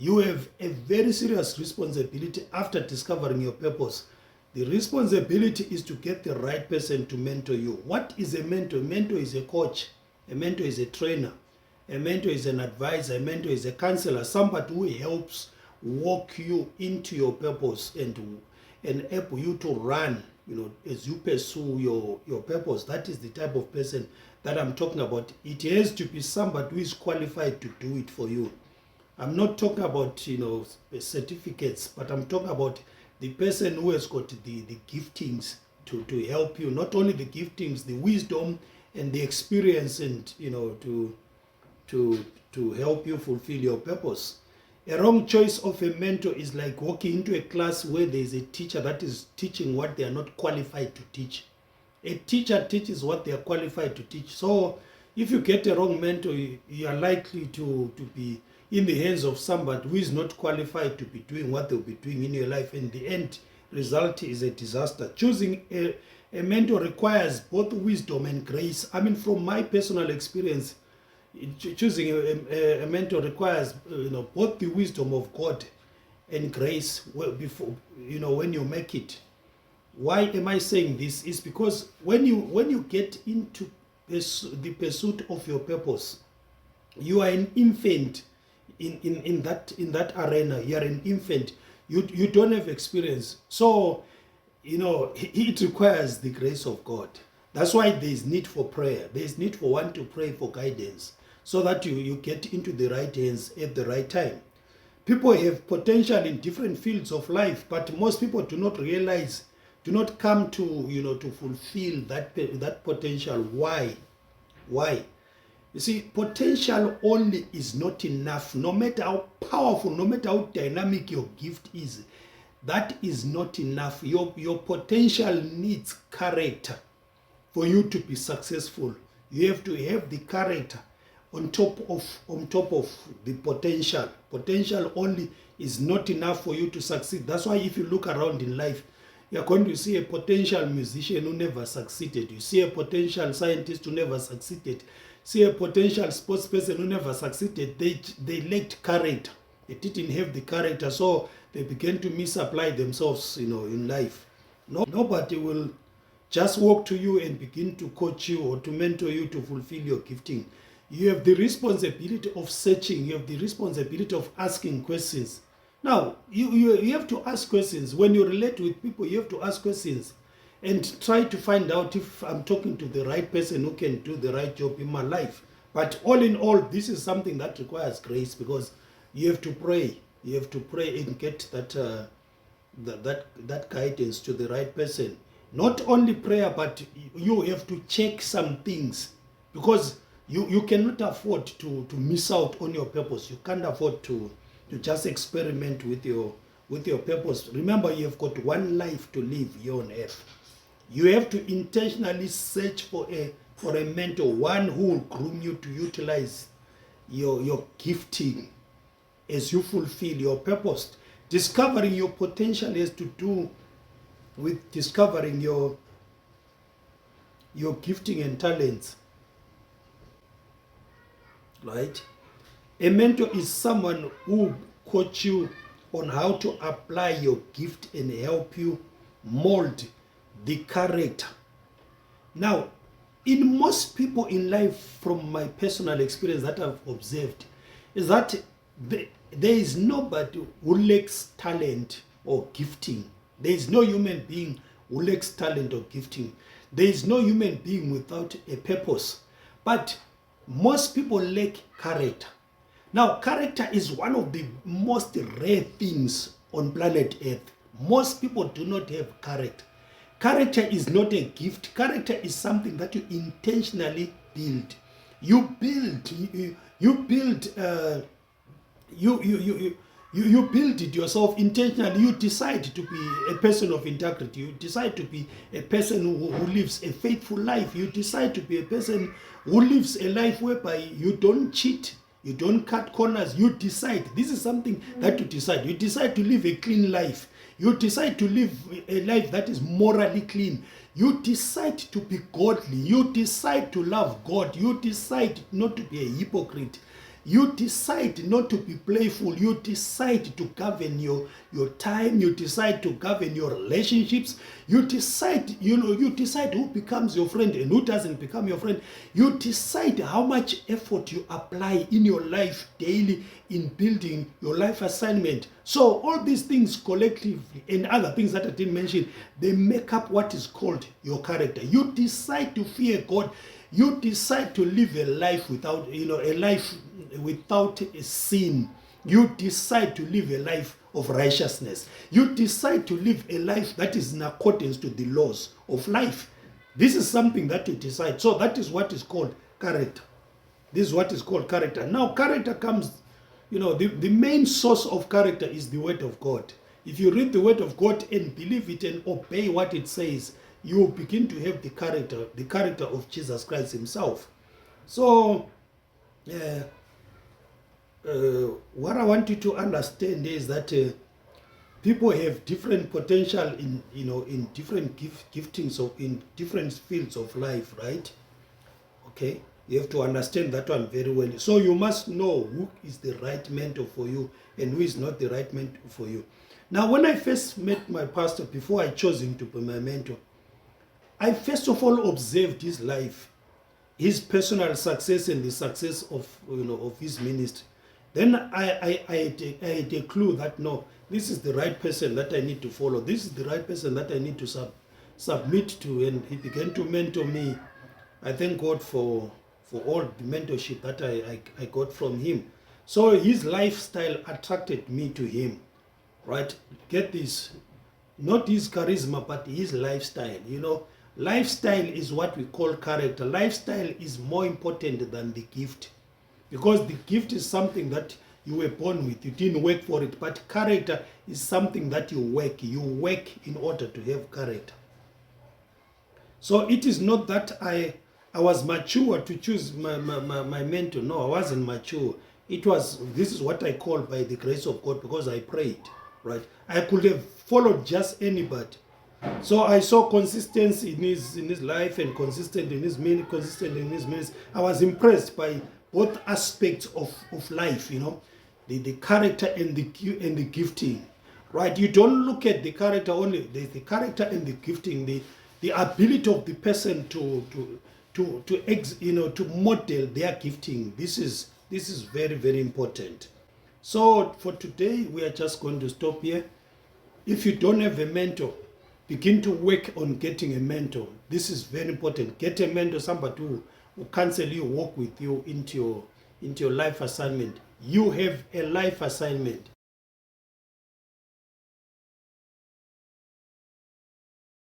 you have a very serious responsibility after discovering your purpose. The responsibility is to get the right person to mentor you. What is a mentor? A mentor is a coach. A mentor is a trainer. A mentor is an advisor. A mentor is a counselor. Somebody who helps walk you into your purpose and enable you to run, as you pursue your purpose. That is the type of person that I'm talking about. It has to be somebody who is qualified to do it for you. I'm not talking about, certificates, but I'm talking about the person who has got the giftings to help you. Not only the giftings, the wisdom and the experience, and to help you fulfill your purpose. A wrong choice of a mentor is like walking into a class where there is a teacher that is teaching what they are not qualified to teach. A teacher teaches what they are qualified to teach. So if you get a wrong mentor, you are likely to be in the hands of somebody who is not qualified to be doing what they'll be doing in your life, and the end result is a disaster. Choosing a mentor requires both wisdom and grace. I mean, from my personal experience, choosing a mentor requires both the wisdom of God and grace before when you make it. Why am I saying this? Is because when you get into the pursuit of your purpose, you are an infant in that arena. You are an infant. You don't have experience. So it requires the grace of God. That's why there is need for prayer. There is need for one to pray for guidance, so that you get into the right hands at the right time. People have potential in different fields of life, but most people do not realize, do not come to to fulfill that potential. Why? You see, potential only is not enough. No matter how powerful, no matter how dynamic your gift is, that is not enough. Your potential needs character for you to be successful. You have to have the character on top of the potential. Potential only is not enough for you to succeed. That's why if you look around in life, you're going to see a potential musician who never succeeded. You see a potential scientist who never succeeded. See a potential sports person who never succeeded. They lacked character. They didn't have the character, so they began to misapply themselves, in life. Nobody will just walk to you and begin to coach you or to mentor you to fulfill your gifting. You have the responsibility of searching. You have the responsibility of asking questions. Now, you have to ask questions. When you relate with people, you have to ask questions and try to find out if I'm talking to the right person who can do the right job in my life. But all in all, this is something that requires grace, because you have to pray. You have to pray and get that guidance to the right person. Not only prayer, but you have to check some things, because you cannot afford to miss out on your purpose. You can't afford to just experiment with your purpose. Remember, you have got one life to live here on earth. You have to intentionally search for a mentor, one who will groom you to utilize your gifting as you fulfill your purpose. Discovering your potential has to do with discovering your gifting and talents. Right? A mentor is someone who coach you on how to apply your gift and help you mold the character. Now, in most people in life, from my personal experience that I've observed, is that there is nobody who lacks talent or gifting. There is no human being who lacks talent or gifting. There is no human being without a purpose. But most people lack character. Now, character is one of the most rare things on planet Earth. Most people do not have character. Character is not a gift. Character is something that you intentionally build. You build it yourself intentionally. You decide to be a person of integrity. You decide to be a person who lives a faithful life. You decide to be a person who lives a life whereby you don't cheat, you don't cut corners. You decide. This is something that you decide. You decide to live a clean life. You decide to live a life that is morally clean. You decide to be godly. You decide to love God. You decide not to be a hypocrite. You decide not to be playful. You decide to govern your time. You decide to govern your relationships. You decide, you decide who becomes your friend and who doesn't become your friend. You decide how much effort you apply in your life daily in building your life assignment. So all these things collectively and other things that I didn't mention, they make up what is called your character. You decide to fear God. You decide to live a life without, a life without a sin. You decide to live a life of righteousness. You decide to live a life that is in accordance to the laws of life. This is something that you decide. So that is what is called character. This is what is called character. Now, character comes, the main source of character is the Word of God. If you read the Word of God and believe it and obey what it says, you begin to have the character of Jesus Christ himself. So, what I want you to understand is that people have different potential in different giftings, or in different fields of life, right? Okay, you have to understand that one very well. So you must know who is the right mentor for you and who is not the right mentor for you. Now, when I first met my pastor, before I chose him to be my mentor, I first of all observed his life, his personal success and the success of his ministry. Then I had a clue that no, this is the right person that I need to follow. This is the right person that I need to submit to. And he began to mentor me. I thank God for all the mentorship that I got from him. So his lifestyle attracted me to him, right? Get this, not his charisma, but his lifestyle. Lifestyle is what we call character. Lifestyle is more important than the gift, because the gift is something that you were born with. You didn't work for it. But character is something that you work. You work in order to have character. So it is not that I was mature to choose my mentor. No, I wasn't mature. This is what I call by the grace of God, because I prayed, right? I could have followed just anybody. So I saw consistency in his life and consistent in his ministry. I was impressed by both aspects of life, the character and the gifting, right? You don't look at the character only. There's the character and the gifting, the ability of the person to model their gifting. This is very, very important. So for today, we are just going to stop here. If you don't have a mentor, begin to work on getting a mentor. This is very important. Get a mentor, somebody who counsel you, walk with you into your life assignment. You have a life assignment.